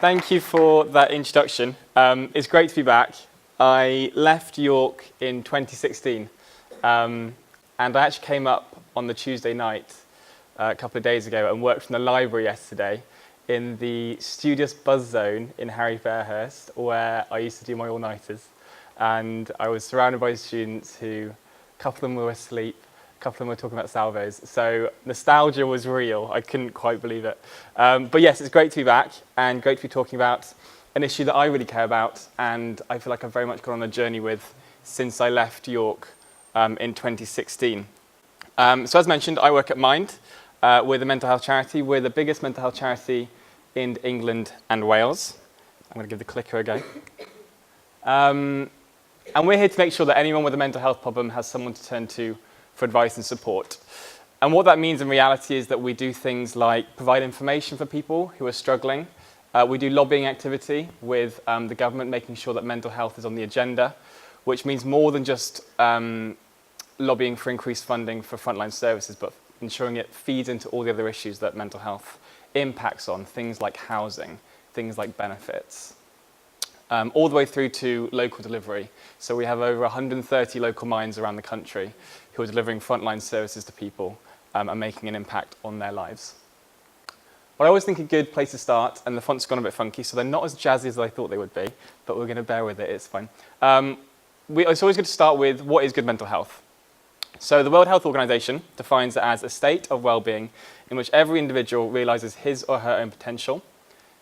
Thank you for that introduction. It's great to be back. I left York in 2016, and I actually came up on the Tuesday night a couple of days ago and worked from the library yesterday in the studious buzz zone in Harry Fairhurst, where I used to do my all-nighters. And I was surrounded by students who, a couple of them were asleep, a couple of them were talking about salvos. So nostalgia was real. I couldn't quite believe it. But yes, it's great to be back and great to be talking about an issue that I really care about and I feel like I've very much gone on a journey with since I left York in 2016. So as mentioned, I work at Mind. We're the mental health charity. We're the biggest mental health charity in England and Wales. I'm going to give the clicker a go. And we're here to make sure that anyone with a mental health problem has someone to turn to for advice and support. And what that means in reality is that we do things like provide information for people who are struggling. We do lobbying activity with the government, making sure that mental health is on the agenda, which means more than just lobbying for increased funding for frontline services, but ensuring it feeds into all the other issues that mental health impacts on, things like housing, things like benefits. All the way through to local delivery. So we have over 130 local minds around the country who are delivering frontline services to people and making an impact on their lives. But I always think a good place to start, and the font's gone a bit funky, so they're not as jazzy as I thought they would be, but we're going to bear with it, it's fine. It's always good to start with what is good mental health. So the World Health Organization defines it as a state of well-being in which every individual realizes his or her own potential,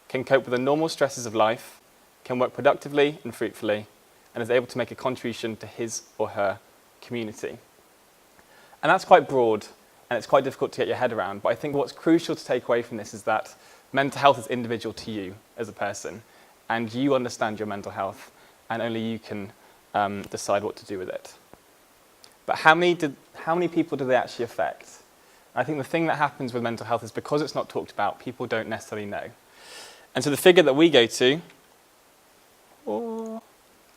can cope with the normal stresses of life, can work productively and fruitfully, and is able to make a contribution to his or her community. And that's quite broad, and it's quite difficult to get your head around, but I think what's crucial to take away from this is that mental health is individual to you as a person, and you understand your mental health, and only you can decide what to do with it. But how many people do they actually affect? I think the thing that happens with mental health is because it's not talked about, people don't necessarily know. And so the figure that we go to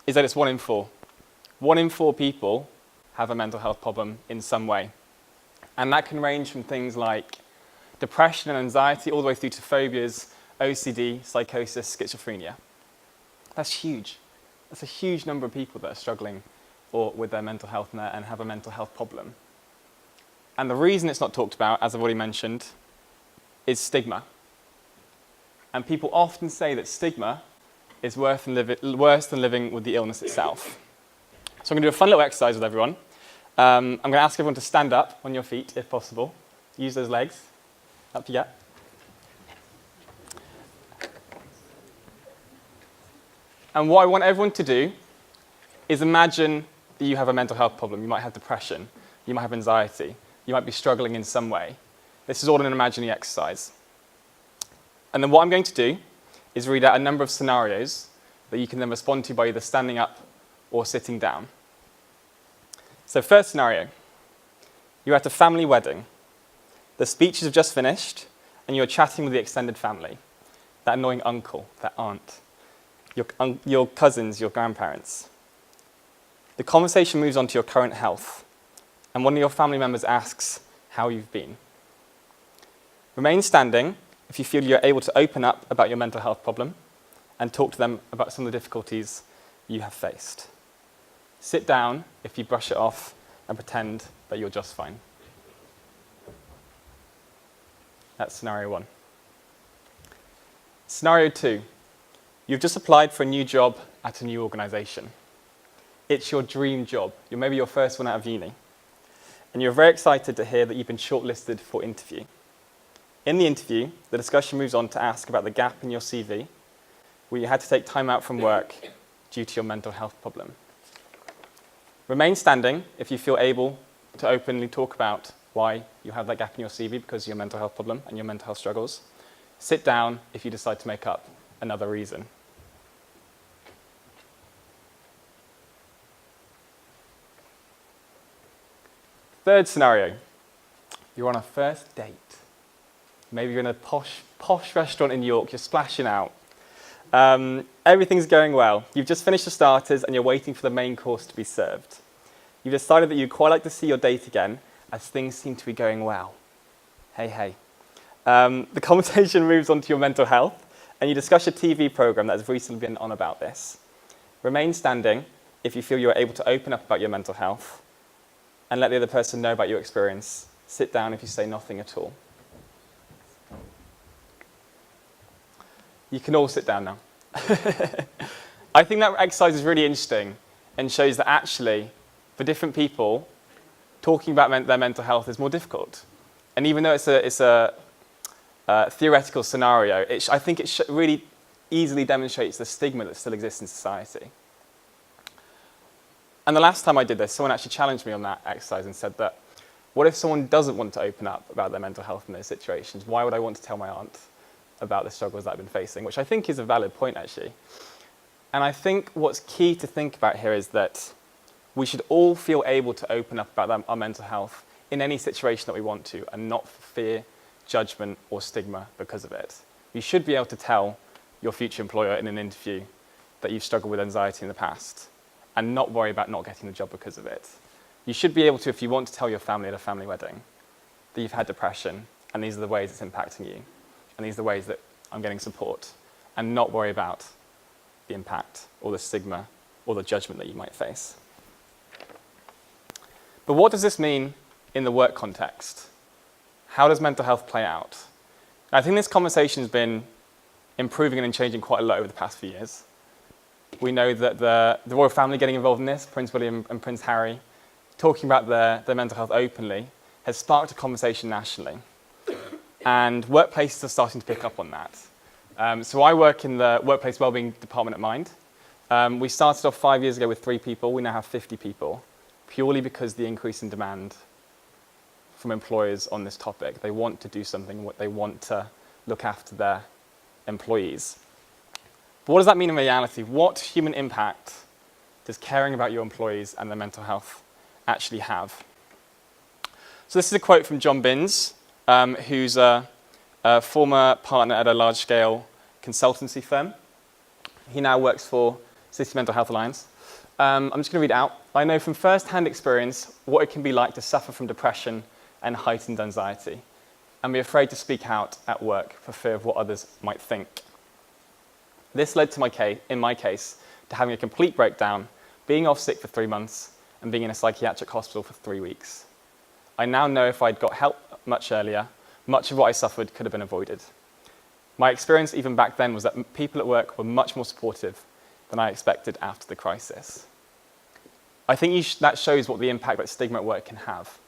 is that it's 1 in 4. 1 in 4 people have a mental health problem in some way. And that can range from things like depression and anxiety all the way through to phobias, OCD, psychosis, schizophrenia. That's huge. That's a huge number of people that are struggling with their mental health and have a mental health problem. And the reason it's not talked about, as I've already mentioned, is stigma. And people often say that stigma is worse than living with the illness itself. So I'm going to do a fun little exercise with everyone. I'm going to ask everyone to stand up on your feet, if possible. Use those legs. Up you get. And what I want everyone to do is imagine that you have a mental health problem. You might have depression. You might have anxiety. You might be struggling in some way. This is all an imaginary exercise. And then what I'm going to do is read out a number of scenarios that you can then respond to by either standing up or sitting down. So first scenario, you're at a family wedding. The speeches have just finished and you're chatting with the extended family. That annoying uncle, that aunt, your cousins, your grandparents. The conversation moves on to your current health and one of your family members asks how you've been. Remain standing if you feel you're able to open up about your mental health problem and talk to them about some of the difficulties you have faced. Sit down if you brush it off and pretend that you're just fine. That's scenario 1. Scenario 2. You've just applied for a new job at a new organization. It's your dream job. You're maybe your first one out of uni. And you're very excited to hear that you've been shortlisted for interview. In the interview, the discussion moves on to ask about the gap in your CV where you had to take time out from work due to your mental health problem. Remain standing if you feel able to openly talk about why you have that gap in your CV because of your mental health problem and your mental health struggles. Sit down if you decide to make up another reason. Third scenario, you're on a first date. Maybe you're in a posh restaurant in York, you're splashing out. Everything's going well. You've just finished the starters and you're waiting for the main course to be served. You've decided that you'd quite like to see your date again as things seem to be going well. Hey. The conversation moves on to your mental health and you discuss a TV program that has recently been on about this. Remain standing if you feel you are able to open up about your mental health, and let the other person know about your experience. Sit down if you say nothing at all. You can all sit down now. I think that exercise is really interesting and shows that actually, for different people, talking about their mental health is more difficult. And even though it's a theoretical scenario, I think it really easily demonstrates the stigma that still exists in society. And the last time I did this, someone actually challenged me on that exercise and said that, what if someone doesn't want to open up about their mental health in those situations? Why would I want to tell my aunt about the struggles that I've been facing? Which I think is a valid point, actually. And I think what's key to think about here is that we should all feel able to open up about our mental health in any situation that we want to, and not fear judgment or stigma because of it. You should be able to tell your future employer in an interview that you've struggled with anxiety in the past, and not worry about not getting the job because of it. You should be able to, if you want to tell your family at a family wedding that you've had depression, and these are the ways it's impacting you, and these are the ways that I'm getting support, and not worry about the impact or the stigma or the judgment that you might face. But what does this mean in the work context? How does mental health play out? I think this conversation has been improving and changing quite a lot over the past few years. We know that the royal family getting involved in this, Prince William and Prince Harry, talking about their mental health openly, has sparked a conversation nationally. And workplaces are starting to pick up on that. So I work in the Workplace Wellbeing Department at Mind. We started off 5 years ago with 3 people. We now have 50 people, purely because the increase in demand from employers on this topic. They want to do something, they want to look after their employees. But what does that mean in reality? What human impact does caring about your employees and their mental health actually have? So this is a quote from John Binns, who's a former partner at a large-scale consultancy firm. He now works for City Mental Health Alliance. I'm just going to read it out. I know from first-hand experience what it can be like to suffer from depression and heightened anxiety, and be afraid to speak out at work for fear of what others might think. This led to in my case, to having a complete breakdown, being off sick for 3 months, and being in a psychiatric hospital for 3 weeks. I now know if I'd got help much earlier, much of what I suffered could have been avoided. My experience even back then was that people at work were much more supportive than I expected after the crisis. I think that shows what the impact that stigma at work can have.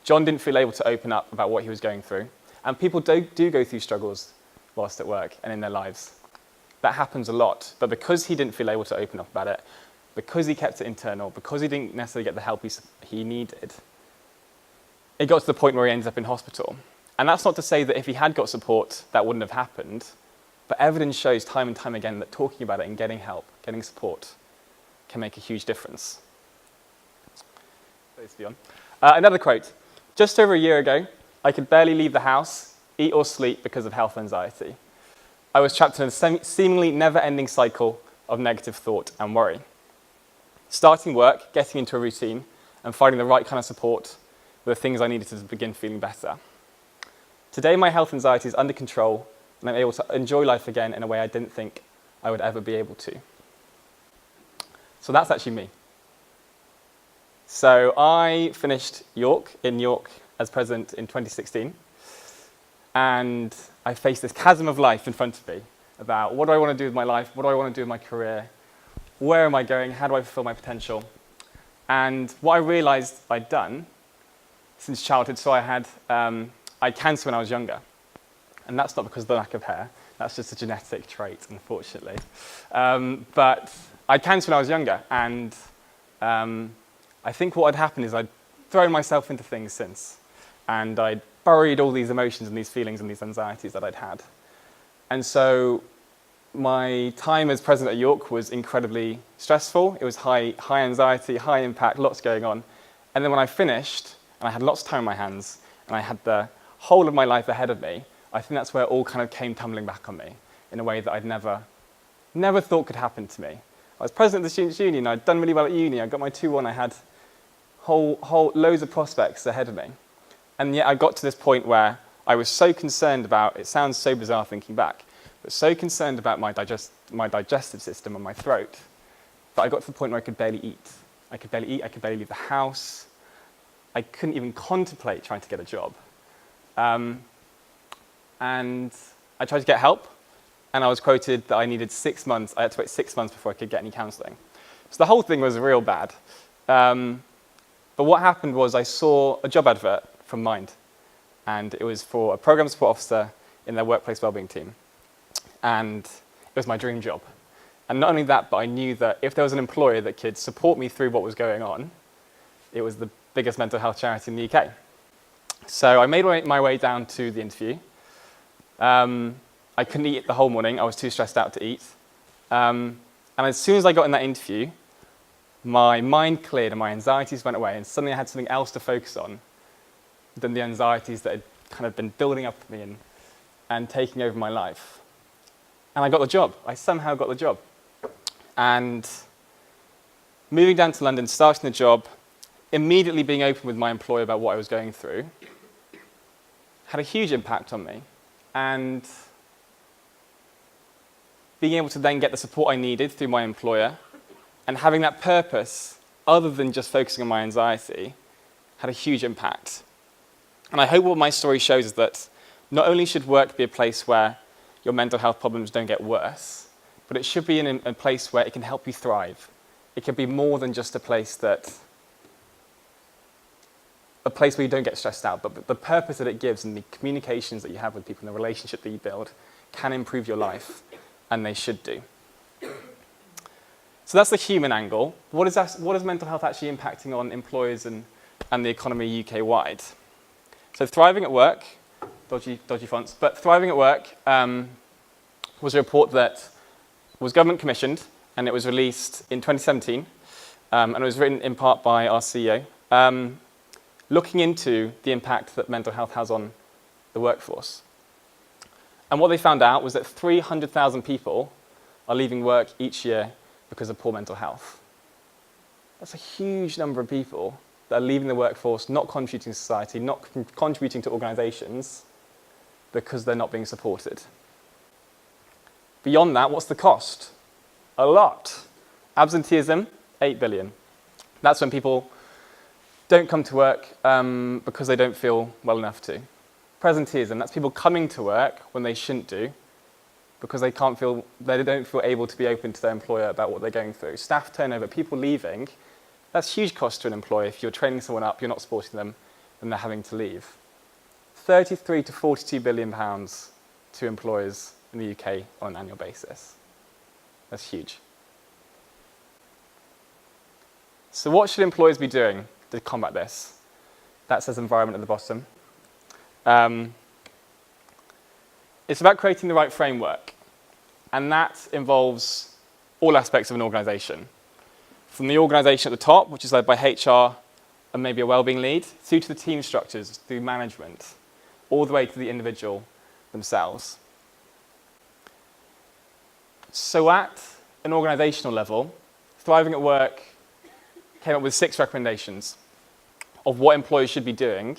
John didn't feel able to open up about what he was going through, and people do go through struggles whilst at work and in their lives. That happens a lot, but because he didn't feel able to open up about it, because he kept it internal, because he didn't necessarily get the help he needed, it got to the point where he ended up in hospital. And that's not to say that if he had got support, that wouldn't have happened, but evidence shows time and time again that talking about it and getting help, getting support, can make a huge difference. Another quote. Just over a year ago, I could barely leave the house, eat or sleep because of health anxiety. I was trapped in a seemingly never-ending cycle of negative thought and worry. Starting work, getting into a routine, and finding the right kind of support were the things I needed to begin feeling better. Today, my health anxiety is under control, and I'm able to enjoy life again in a way I didn't think I would ever be able to. So that's actually me. So I finished in York as president in 2016, and I faced this chasm of life in front of me about what do I want to do with my life, what do I want to do with my career, where am I going, how do I fulfill my potential? And what I realized I'd done since childhood, so I had cancer when I was younger, and that's not because of the lack of hair, that's just a genetic trait, unfortunately. But I had cancer when I was younger, and I think what had happened is I'd thrown myself into things since, and I'd buried all these emotions and these feelings and these anxieties that I'd had. And so my time as president at York was incredibly stressful. It was high anxiety, high impact, lots going on. And then when I finished, and I had lots of time on my hands, and I had the whole of my life ahead of me, I think that's where it all kind of came tumbling back on me in a way that I'd never thought could happen to me. I was president of the Students' Union, I'd done really well at uni, I got my 2-1, I had loads of prospects ahead of me. And yet I got to this point where I was so concerned about, it sounds so bizarre thinking back, but so concerned about my digestive system and my throat that I got to the point where I could barely eat. I could barely leave the house. I couldn't even contemplate trying to get a job. And I tried to get help, and I was quoted that I needed 6 months. I had to wait 6 months before I could get any counselling. So the whole thing was real bad. But what happened was I saw a job advert from Mind, and it was for a program support officer in their workplace wellbeing team. And it was my dream job. And not only that, but I knew that if there was an employer that could support me through what was going on, it was the biggest mental health charity in the UK. So I made my way down to the interview. I couldn't eat the whole morning. I was too stressed out to eat. And as soon as I got in that interview, my mind cleared and my anxieties went away, and suddenly I had something else to focus on than the anxieties that had kind of been building up for me and taking over my life. And I got the job. I somehow got the job. And moving down to London, starting the job, immediately being open with my employer about what I was going through, had a huge impact on me. And being able to then get the support I needed through my employer and having that purpose, other than just focusing on my anxiety, had a huge impact. And I hope what my story shows is that not only should work be a place where your mental health problems don't get worse, but it should be in a place where it can help you thrive. It can be more than just a place where you don't get stressed out, but the purpose that it gives and the communications that you have with people and the relationship that you build can improve your life, and they should do. So that's the human angle. What is mental health actually impacting on employers and the economy UK-wide? So thriving at work, dodgy fonts, but thriving at work was a report that was government commissioned, and it was released in 2017, and it was written in part by our CEO, looking into the impact that mental health has on the workforce. And what they found out was that 300,000 people are leaving work each year because of poor mental health. That's a huge number of people that are leaving the workforce, not contributing to society, not contributing to organisations, because they're not being supported. Beyond that, what's the cost? A lot. Absenteeism, 8 billion. That's when people don't come to work because they don't feel well enough to. Presenteeism, that's people coming to work when they shouldn't do because they don't feel able to be open to their employer about what they're going through. Staff turnover, people leaving, that's huge cost to an employer. If you're training someone up, you're not supporting them, then they're having to leave. 33 to 42 billion pounds to employers in the UK on an annual basis. That's huge. So what should employers be doing to combat this? That says environment at the bottom. It's about creating the right framework, and that involves all aspects of an organisation. From the organisation at the top, which is led by HR and maybe a wellbeing lead, through to the team structures, through management, all the way to the individual themselves. So at an organisational level, Thriving at Work came up with 6 recommendations of what employers should be doing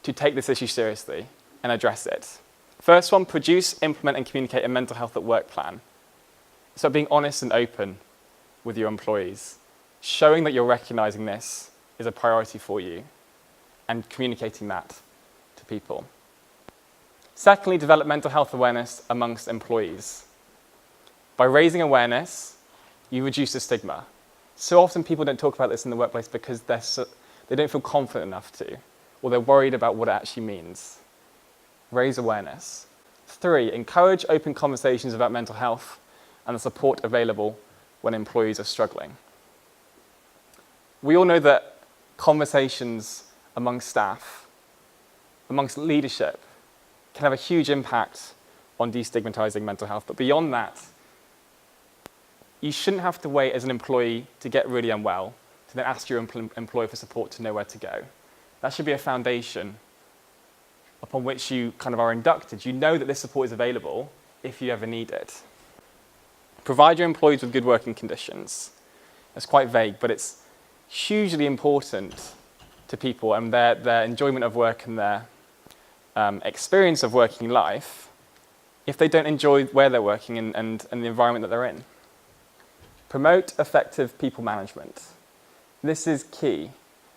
to take this issue seriously and address it. First one, produce, implement and communicate a mental health at work plan. So being honest and open with your employees, showing that you're recognising this is a priority for you and communicating that to people. Secondly, develop mental health awareness amongst employees. By raising awareness, you reduce the stigma. So often people don't talk about this in the workplace because they don't feel confident enough to, or they're worried about what it actually means. Raise awareness. 3, encourage open conversations about mental health and the support available when employees are struggling. We all know that conversations amongst staff, amongst leadership, can have a huge impact on destigmatizing mental health. But beyond that, you shouldn't have to wait as an employee to get really unwell to then ask your employer for support to know where to go. That should be a foundation upon which you kind of are inducted. You know that this support is available if you ever need it. Provide your employees with good working conditions. It's quite vague, but it's hugely important to people and their enjoyment of work and their experience of working life if they don't enjoy where they're working and the environment that they're in. Promote effective people management. This is key.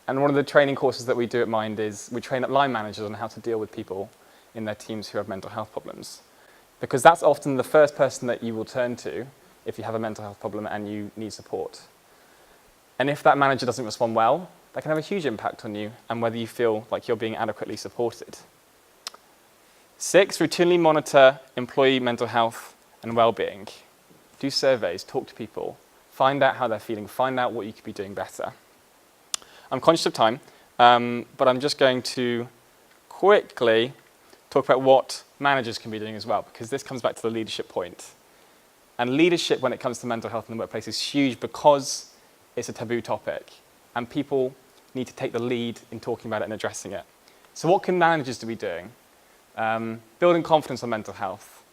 And one of the training courses that we do at Mind is we train up line managers on how to deal with people in their teams who have mental health problems. Because that's often the first person that you will turn to if you have a mental health problem and you need support. And if that manager doesn't respond well, that can have a huge impact on you and whether you feel like you're being adequately supported. 6, routinely monitor employee mental health and well-being. Do surveys, talk to people, find out how they're feeling, find out what you could be doing better. I'm conscious of time, but I'm just going to quickly talk about what managers can be doing as well, because this comes back to the leadership point. And leadership when it comes to mental health in the workplace is huge because it's a taboo topic, and people need to take the lead in talking about it and addressing it. So what can managers be doing? Building confidence on mental health.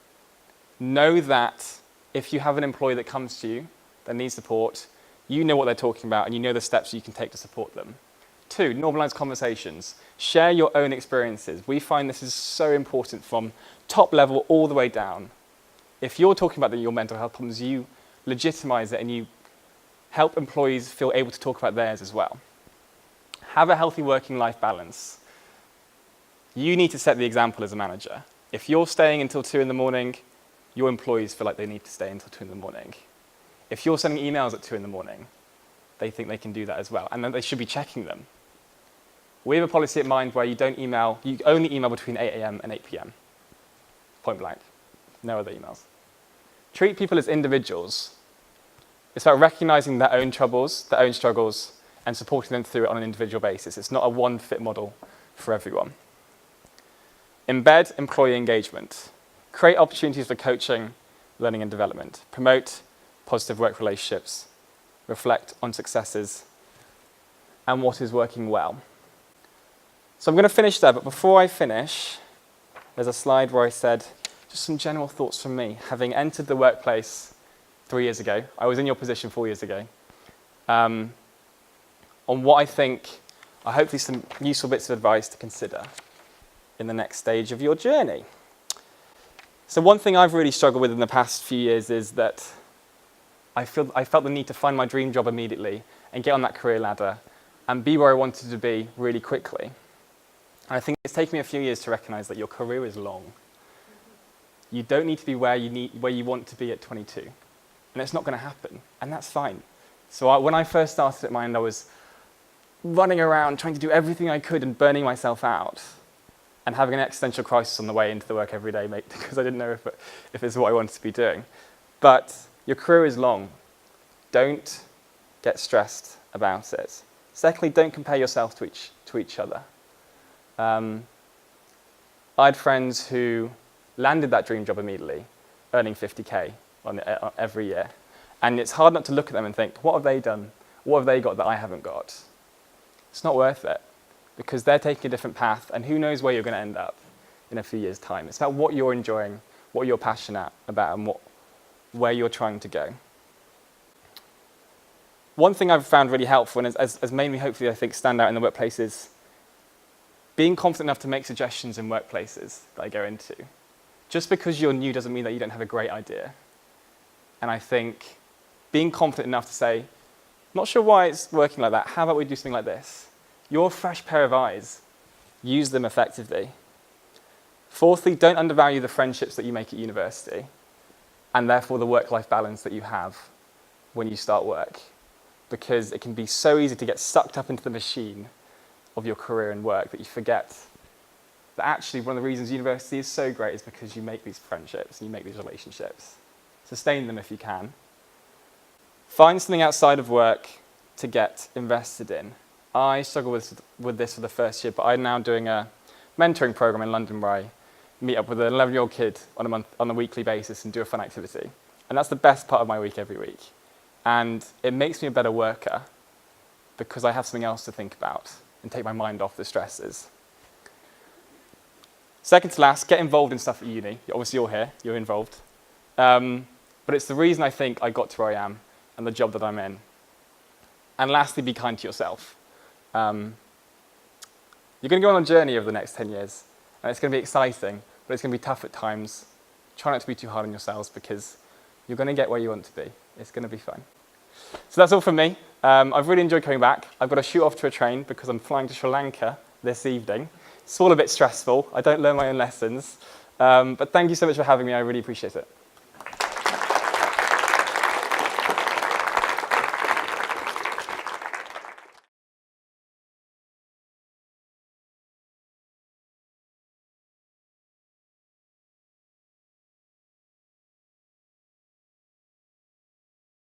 Know that if you have an employee that comes to you that needs support, you know what they're talking about and you know the steps you can take to support them. 2, normalize conversations. Share your own experiences. We find this is so important from top level all the way down. If you're talking about your mental health problems, you legitimize it and you help employees feel able to talk about theirs as well. Have a healthy working life balance. You need to set the example as a manager. If you're staying until 2 in the morning, your employees feel like they need to stay until 2 in the morning. If you're sending emails at 2 in the morning, they think they can do that as well, and then they should be checking them. We have a policy at Mind where you only email between 8 a.m. and 8 p.m. Point blank. No other emails. Treat people as individuals. It's about recognizing their own troubles, their own struggles, and supporting them through it on an individual basis. It's not a one-fit model for everyone. Embed employee engagement. Create opportunities for coaching, learning and development. Promote positive work relationships. Reflect on successes and what is working well. So I'm going to finish there, but before I finish, there's a slide where I said just some general thoughts from me. Having entered the workplace 3 years ago, I was in your position 4 years ago, on what I think are hopefully some useful bits of advice to consider in the next stage of your journey. So one thing I've really struggled with in the past few years is that I felt the need to find my dream job immediately and get on that career ladder and be where I wanted to be really quickly. And I think it's taken me a few years to recognize that your career is long. You don't need to be where you want to be at 22. And it's not going to happen. And that's fine. So when I first started at Mind, I was running around trying to do everything I could and burning myself out and having an existential crisis on the way into the work every day, mate, because I didn't know if it's what I wanted to be doing. But your career is long. Don't get stressed about it. Secondly, don't compare yourself to each other. I had friends who landed that dream job immediately, earning 50K every year. And it's hard not to look at them and think, what have they done? What have they got that I haven't got? It's not worth it, because they're taking a different path, and who knows where you're going to end up in a few years' time. It's about what you're enjoying, what you're passionate about, and where you're trying to go. One thing I've found really helpful, and as made me hopefully, I think, stand out in the workplace, is being confident enough to make suggestions in workplaces that I go into. Just because you're new doesn't mean that you don't have a great idea. And I think being confident enough to say, not sure why it's working like that, how about we do something like this? You're a fresh pair of eyes. Use them effectively. Fourthly, don't undervalue the friendships that you make at university, and therefore the work-life balance that you have when you start work. Because it can be so easy to get sucked up into the machine of your career and work that you forget that actually one of the reasons university is so great is because you make these friendships and you make these relationships. Sustain them if you can. Find something outside of work to get invested in. I struggled with this for the first year, but I'm now doing a mentoring program in London where I meet up with an 11-year-old kid on a weekly basis and do a fun activity. And that's the best part of my week every week. And it makes me a better worker because I have something else to think about and take my mind off the stresses. Second to last, get involved in stuff at uni. Obviously you're here, you're involved. But it's the reason I think I got to where I am and the job that I'm in. And lastly, be kind to yourself. You're going to go on a journey over the next 10 years, and it's going to be exciting, but it's going to be tough at times. try not to be too hard on yourselves because you're going to get where you want to be. It's going to be fine. So that's all from me. I've really enjoyed coming back. I've got to shoot off to a train because I'm flying to Sri Lanka this evening. It's all a bit stressful. I don't learn my own lessons. But thank you so much for having me. I really appreciate it.